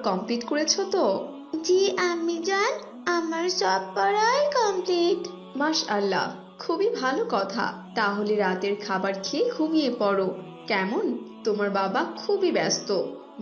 Complete করেছো তো? জি আম্মি জান, আমার সব পড়াই কমপ্লিট। মাশআল্লাহ, খুবই ভালো কথা। তাহলে রাতের খাবার খেয়ে ঘুমিয়ে পড়ো কেমন? তোমার বাবা খুবই ব্যস্ত,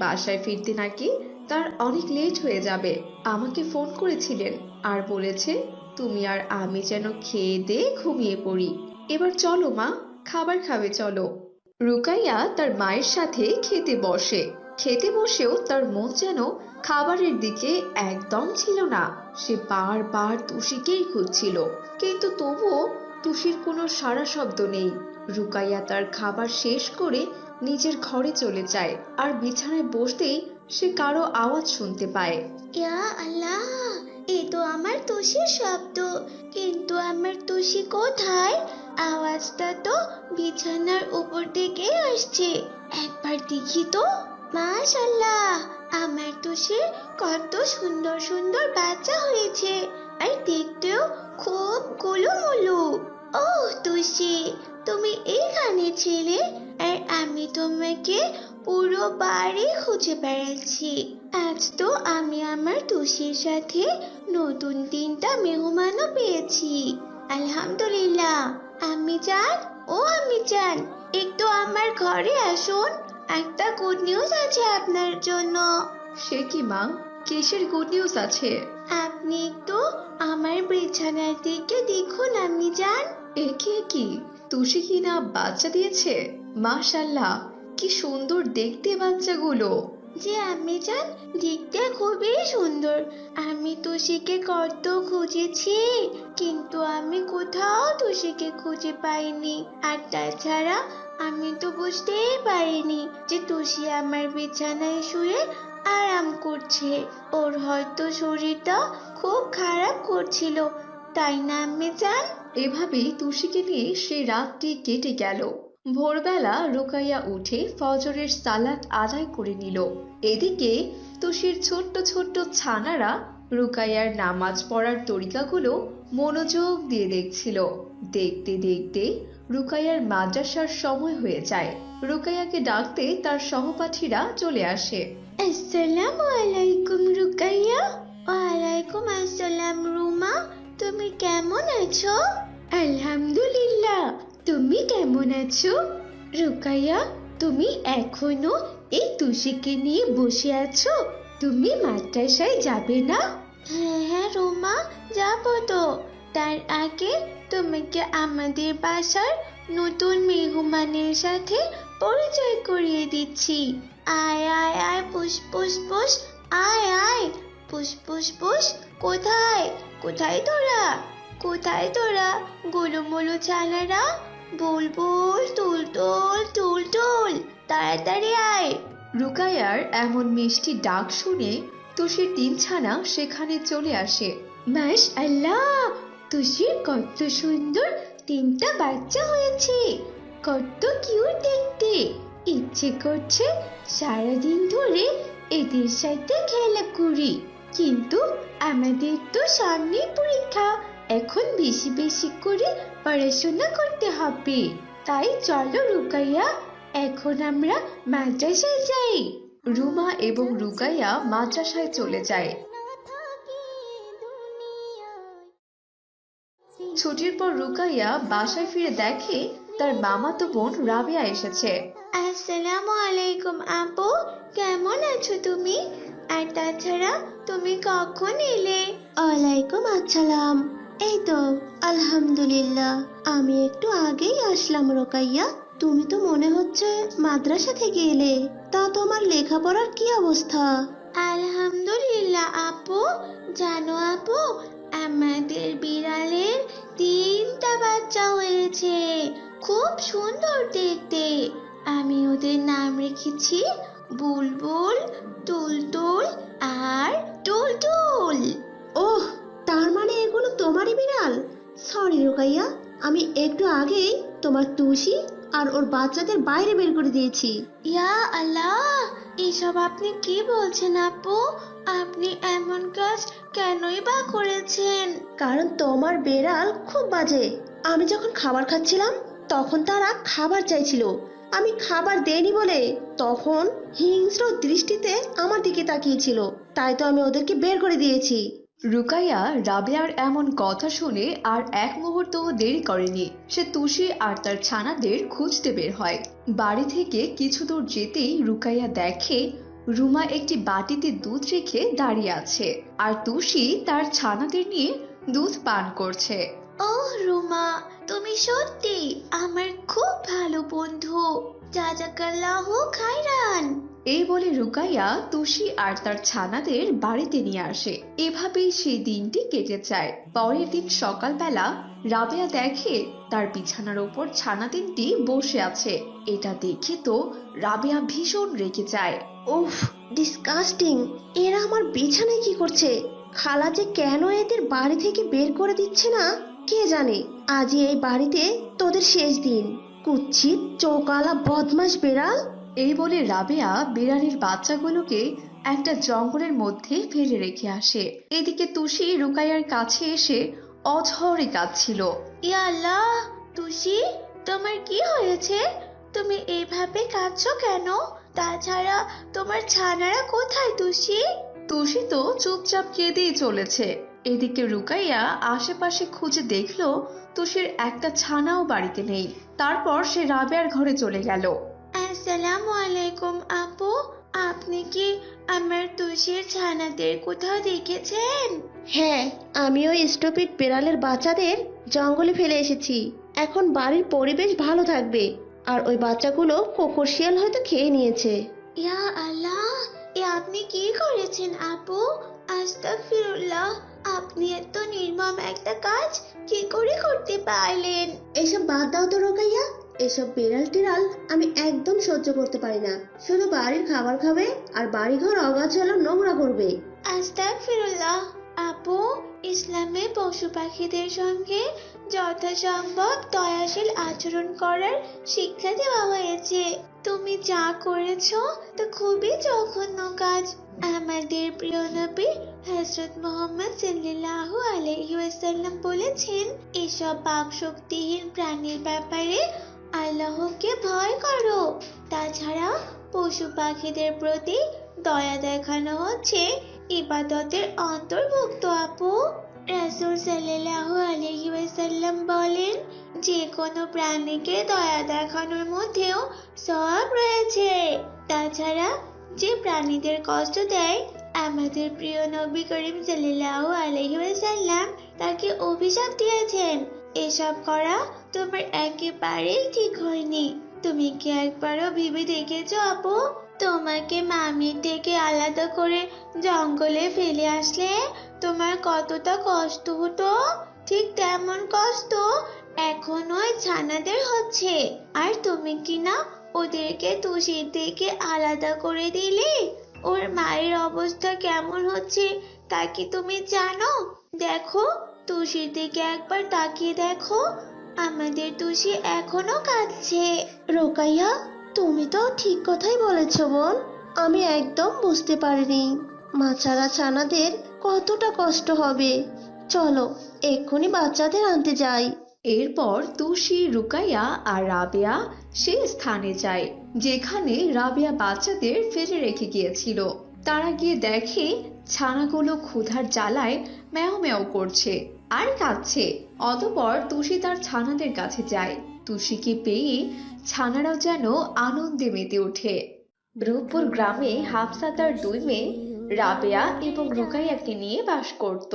বাসায় ফিরতে নাকি তার অনেক লেট হয়ে যাবে। আমাকে ফোন করেছিলেন আর বলেছে তুমি আর আমি যেন খেয়ে দিয়ে ঘুমিয়ে পড়ি। এবার চলো মা, খাবার খাবে চলো। রুকাইয়া তার মায়ের সাথে খেতে বসে। খেতে বসেও তার মন যেন খাবারের দিকে একদম ছিল না। সে বারবার তুষিকেই খুঁজছিল, কিন্তু তবুও তুষির কোনো সাড়া শব্দ নেই। রুকাইয়া তার খাবার শেষ করে নিজের ঘরে চলে যায়, আর বিছানায় বসতেই সে কারো আওয়াজ শুনতে পায়। ইয়া আল্লাহ, এ তো আমার তুষির শব্দ, কিন্তু আমার তুষি কোথায়? আওয়াজটা তো বিছানার উপর থেকে আসছে, একবার দেখি তো। মাশাআল্লাহ, আমার তুষির কত সুন্দর সুন্দর বাচ্চা হয়েছে, আর দেখতেও খুব গোলুমোলু। ও তুষি, তুমি এখানে ছিলে, আর আমি তোমাকে পুরো বাড়ি খুঁজে বেড়াচ্ছি। আজ তো আমি আমার তুষির সাথে নতুন 3টা মেহমানও পেয়েছি। আলহামদুলিল্লাহ। আমি জান, ও আমি জান, একটু আমার ঘরে আসুন, একটা গুড নিউজ আছে আপনার জন্য। সে কি মা, কিসের গুড নিউজ আছে? আপনি একটু আমার বিছানার দিকে দেখুন আমি জান। একে কি, তুষি কি না বাচ্চা দিয়েছে? মাশাআল্লাহ, কি সুন্দর দেখতে বাচ্চাগুলো। যে আমি জান, দেখতে খুবই সুন্দর। আমি তুষিকে কত খুঁজেছি, কিন্তু আমি কোথাও তুষিকে খুঁজে পাইনি। আর তাছাড়া আমি তো বুঝতেই পারিনি যে তুষি আমার বিছানায় শুয়ে আরাম করছে। ওর হয়তো শরীরটা খুব খারাপ করছিল, তাই না আমি জান? এভাবেই তুষিকে নিয়ে সে রাতটি কেটে গেল। ভোরবেলা রুকাইয়া উঠে ফজরের সালাত আদায় করে নিল। এদিকে তুষির ছোট্ট ছোট্ট ছানারা রুকাইয়ার নামাজ পড়ার তরিকাগুলো মনোযোগ দিয়ে দেখছিল। দেখতে দেখতে রুকাইয়ার মাদ্রাসার সময় হয়ে যায়। রুকাইয়াকে ডাকতে তার সহপাঠীরা চলে আসে। আসসালামু আলাইকুম রুকাইয়া। ওয়ালাইকুম আসসালাম রুমা, তুমি কেমন আছো? আলহামদুলিল্লাহ, তুমি কেমন আছো? রুকাইয়া, তুমি এখনো এই তুষিকে নিয়ে বসে আছো? তুমি মাদ্রাসায় যাবে না? হ্যাঁ হ্যাঁ রুমা, যাবো তো। তার আগে তোমাকে আমাদের বাসার নতুন মেহমানের সাথে পরিচয় করিয়ে দিচ্ছি। আয় আয় আয় পুষ পুষ পুষ, আয় আয় পুষ পুষ পুষ। কোথায় কোথায় তোরা, কোথায় তোরা গোলুমোলু ছানারা? বুলবুল তুলতুল তুলতুল, তাড়াতাড়ি আয়। রুকাইয়ার এমন মিষ্টি ডাক শুনে তুষির 3 ছানা সেখানে চলে আসে। মাশআল্লাহ, তুষির কত সুন্দর 3টা বাচ্চা হয়েছে, কত কিউট দেখতে। ইচ্ছে করছে সারাদিন ধরে এদের সাথে খেলা করি, কিন্তু আমাদের তো সামনে পরীক্ষা, এখন বেশি বেশি করে পড়াশোনা করতে হবে। তাই চলো রুকাইয়া, এখন আমরা মাদ্রাসায় যাই। রুমা এবং রুকাইয়া মাদ্রাসায় চলে যায়। ছুটির পর রুকাইয়া বাসায় ফিরে দেখে তার মামাতো বোন রাবেয়া এসেছে। আসসালামু আলাইকুম আপু, কেমন আছো তুমি? আর তাছাড়া তুমি কখন এলে? ওয়ালাইকুম আসসালাম, এই তো আলহামদুলিল্লাহ, আমি একটু আগেই আসলাম রোকাইয়া। তুমি তো মনে হচ্ছে মাদ্রাসা থেকে এলে, তা তোমার লেখাপড়ার কি অবস্থা? আলহামদুলিল্লাহ আপু। জানো আপু, আমাদের বিড়ালের 3টা বাচ্চা হয়েছে, খুব সুন্দর দেখতে। আমি ওদের নাম রেখেছি বুলবুল, তুলতুল আর টুলটুল। ওহ, তার মানে এগুলো তোমারই বিড়াল? সরি রুকাইয়া, আমি একটু আগেই তোমার তুষি আর ওর বাচ্চাদের বাইরে বের করে দিয়েছি। ইয়া আল্লাহ, এসব আপনি কি বলছেন আপু? আপনি এমন কাজ কেনই বা করেছেন? কারণ তোমার বিড়াল খুব বাজে। আমি যখন খাবার খাচ্ছিলাম তখন তারা খাবার চাইছিল, আমি খাবার দেইনি বলে তখন হিংস্র দৃষ্টিতে আমার দিকে তাকিয়েছিল, তাই তো আমি ওদেরকে বের করে দিয়েছি। রুকাইয়া রাবেয়ার এমন কথা শুনে আর এক মুহূর্তও দেরি করেনি। সে তুষি আর তার ছানাদের খুঁজতে বের হয়। বাড়ি থেকে কিছু দূর যেতেই রুকাইয়া দেখে রুমা একটি বাটিতে দুধ রেখে দাঁড়িয়ে আছে, আর তুষি তার ছানাদের নিয়ে দুধ পান করছে। ওহ রুমা, তুমি সত্যি আমার খুব ভালো বন্ধু। জাজাকাল্লাহু খাইরান। এই বলে রুকাইয়া তুষি আর তার ছানাদের বাড়িতে নিয়ে আসে। এভাবেই সেই দিনটি কেটে যায়। পরের দিন সকালবেলা রাবেয়া দেখে তার বিছানার ওপর ছানা তিনটি বসে আছে। এটা দেখে তো রাবেয়া ভীষণ রেগে যায়। উফ, ডিসকাস্টিং! এরা আমার বিছানায় কি করছে? খালা যে কেন এদের বাড়ি থেকে বের করে দিচ্ছে না কে জানে। আজই এই বাড়িতে তোদের শেষ দিন। কুৎসিত চৌকালা বদমাশ বেড়াল। এই বলে রাবেয়া বিড়ালের বাচ্চাগুলোকে একটা জঙ্গলের মধ্যে ফেলে রেখে আসে। এদিকে তুষি রুকাইয়ার কাছে এসে অঝরে কাঁদছিল। ইয়া আল্লাহ, তুষি তোমার কি হয়েছে? তুমি এইভাবে কাঁদছো কেন? তাছাড়া তোমার ছানারা কোথায় তুষি? তুষি তো চুপচাপ কেঁদেই চলেছে। এদিকে রুকাইয়া আশেপাশে খুঁজে দেখলো তুষির একটা ছানাও বাড়িতে নেই। তারপর সে রাবেয়ার ঘরে চলে গেল। আসসালামু আলাইকুম আপু, আপনি কি আমার তুষির ছানাদের কোথাও দেখেছেন? হ্যাঁ, আমি ওই স্টুপিড বিড়ালের বাচ্চাদের জঙ্গলে ফেলে এসেছি। এখন বাড়ির পরিবেশ ভালো থাকবে, আর ওই বাচ্চাগুলো কুকুর শিয়াল হয়তো খেয়ে নিয়েছে। ইয়া আল্লাহ, এ আপনি কি করেছেন আপু? আস্তাগফিরুল্লাহ, আপনি এত নির্মম একটা কাজ কি করে করতে পারলেন? এসব বাদ দাও তো রোকাইয়া, এসব বিড়াল টিড়াল আমি একদম সহ্য করতে পারি না। শুধু বাড়ির খাবার খাবে আর বাড়িঘর অগাছালো নোংরা করবে। আস্তাগফিরুল্লাহ আপু, ইসলামে পশু পাখিদের সঙ্গে যথাসম্ভব দয়াশীল আচরণ করার শিক্ষা দেওয়া হয়েছে। তুমি যা করেছো তা খুবই জঘন্য কাজ। আমাদের প্রিয় নবী হযরত মুহাম্মদ সাল্লাল্লাহু আলাইহি ওয়াসাল্লাম বলেছেন, এসব পাক শক্তিহীন প্রাণীর ব্যাপারে আল্লাহকে ভয় করো। তাছাড়া পশু পাখিদের প্রতি দয়া দেখানো হচ্ছে ইবাদতের অন্তর্ভুক্ত আপু। রাসূল সাল্লাল্লাহু আলাইহি ওয়াসাল্লাম বলেন, যে কোনো প্রাণীকে দয়া দেখানোর মধ্যেও সওয়াব রয়েছে। তাছাড়া যে প্রাণীদের কষ্ট দেয়, আমাদের প্রিয় নবী করিম সাল্লাল্লাহু আলাইহি ওয়াসাল্লাম তাকে অভিশাপ দিয়েছেন। এসব করা তোমার একেবারেই ঠিক হয়নি। তুমি কি একবারও ভেবে দেখেছো আপু, তোমাকে মামির থেকে আলাদা করে জঙ্গলে ফেলে আসলে তোমার কতটা কষ্ট হতো? ঠিক তেমন কষ্ট এখন ওই ছানাদের হচ্ছে। আর তুমি কি না ওদেরকে তুষির থেকে আলাদা করে দিলে? ওর মায়ের অবস্থা কেমন হচ্ছে তা কি তুমি জানো? দেখো, তুষির দিকে একবার তাকিয়ে দেখো, আমাদের তুষি এখনো কাঁদছে। রোকাইয়া, তুমি তো ঠিক কথাই বলেছ বোন। আমি একদম বুঝতে পারিনি মাছারা ছানাদের কতটা কষ্ট হবে। চলো এক্ষুনি বাচ্চাদের আনতে যাই। এরপর তুষি রুকাইয়া আর রাবেয়া সে স্থানে যায় যেখানে রাবেয়া বাচ্চাদের ফেলে রেখে গিয়েছিল। তারা গিয়ে দেখে ছানাগুলো ক্ষুধার জ্বালায় ম্যাও ম্যাও করছে আর কাঁদছে। অতঃপর তুষি তার ছানাদের কাছে যায়। তুষিকে পেয়ে ছানারাও যেন আনন্দে মেতে ওঠে। রূপপুর গ্রামে হাফসা তার দুই মেয়ে রাবেয়া এবং রুকাইয়াকে নিয়ে বাস করত।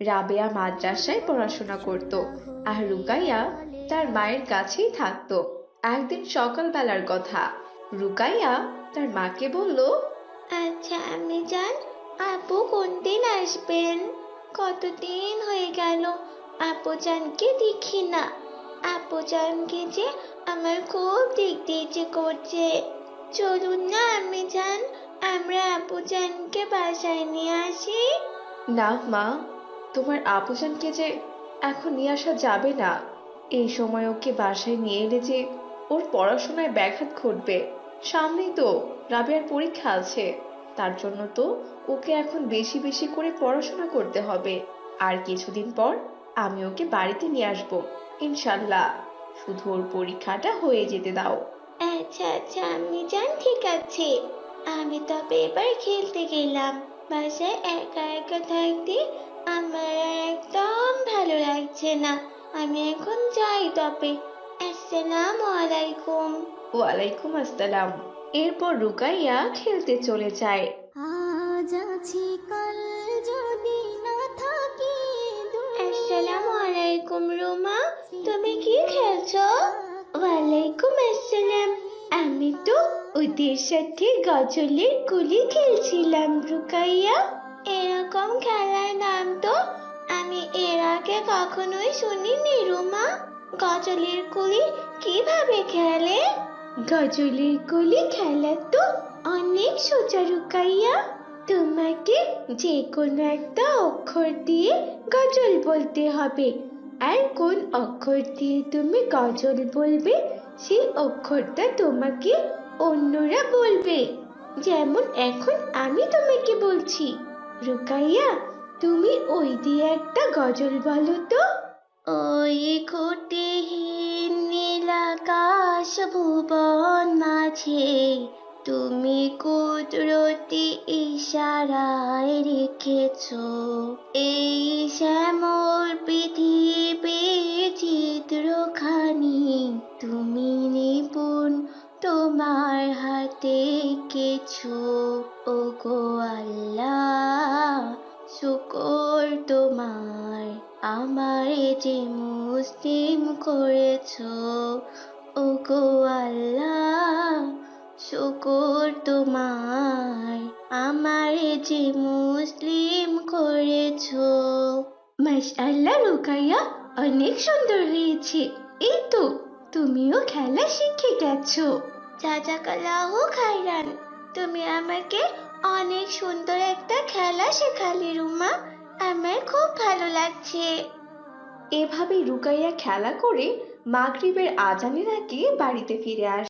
রাবেয়া মাদ্রাসায় পড়াশোনা করত আর রুকাইয়া তার মায়ের কাছেই থাকতো। একদিন সকালবেলার কথা, রুকাইয়া তার মাকে বলল, আচ্ছা আমি জান, আপু কোন দিন আসবেন? কতদিন হয়ে গেল আপু জানকে দেখি না। আপু জানকে যে আমার খুব দেখতে ইচ্ছে করছে। চলুন না আমি জান, আমরা আপু জানকে বাসায় নিয়ে আসি। না মা, তোমার আপুজানকে যে এখন নিয়ে আসা যাবে না। এই সময় ওকে বাসায় নিয়ে এলে যে ওর পড়াশোনায় ব্যাঘাত ঘটবে। সামনেই তো রাবেয়ার পরীক্ষা আছে, তার জন্য তো ওকে এখন বেশি বেশি করে পড়াশোনা করতে হবে। আর কিছুদিন পর আমি ওকে বাড়িতে নিয়ে আসবো ইনশাল্লাহ। শুধু ওর পরীক্ষাটা হয়ে যেতে দাও। আচ্ছা আচ্ছা আম্মি জান, ঠিক আছে। আমি তবে এবার খেলতে গেলাম। বাসায় একা একা থাকতে আমার আর একদম ভালো লাগছে না। আমি এখন যাই তবে। আসসালামু আলাইকুম। ওয়ালাইকুম আসসালাম। এরপর রুকাইয়া খেলতে চলে যায়। আজ আছি কাল যদি না থাকি। আসসালামু আলাইকুম রুমা, তুমি কি খেলছো? ওয়ালাইকুম আসসালাম। আমি তো ওদের সাথে গজলের গুলি খেলছিলাম রুকাইয়া। এরকম খেলার নাম তো আমি এর আগে কখনোই শুনিনি রুমা। গজলের গুলি কিভাবে খেলে? গজলের গুলি খেলা তো অনেক সোজা রুকাইয়া। তোমাকে যে কোনো একটা অক্ষর দিয়ে গজল বলতে হবে, আর কোন অক্ষর দিয়ে তুমি গজল বলবে সেই অক্ষরটা তোমাকে অন্যরা বলবে। যেমন এখন আমি তোমাকে বলছি। রুকাইয়া, তুমি ওই দিয়ে একটা গজল বলো তো। ওই খুঁটিহীন নীল আকাশ ভুবন মাঝে তুমি কুদরতি ইশারায় রেখেছো এই শ্যামল পৃথিবীর চিত্রখানি। তুমি নিপুণ তোমার হাতে কিছু। ও গো আল্লাহ, শুকর তোমার, আমারে যে মুসলিম করেছো। ও গো আল্লাহ, শুকর তোমার, আমারে যে মুসলিম করেছো। মাশাআল্লাহ রুকাইয়া, অনেক সুন্দর হয়েছে। এই তো তুমিও খেলা শিখে গেছো। জাযাকাল্লাহু খাইরান। তুমি আমাকে অনেক সুন্দর একটা খেলা শেখালে রুমা। আমার খুব ভালো লাগছে। এভাবে রুকাইয়া খেলা করে মাগরিবের আজানের আগে বাড়িতে ফিরে আসে।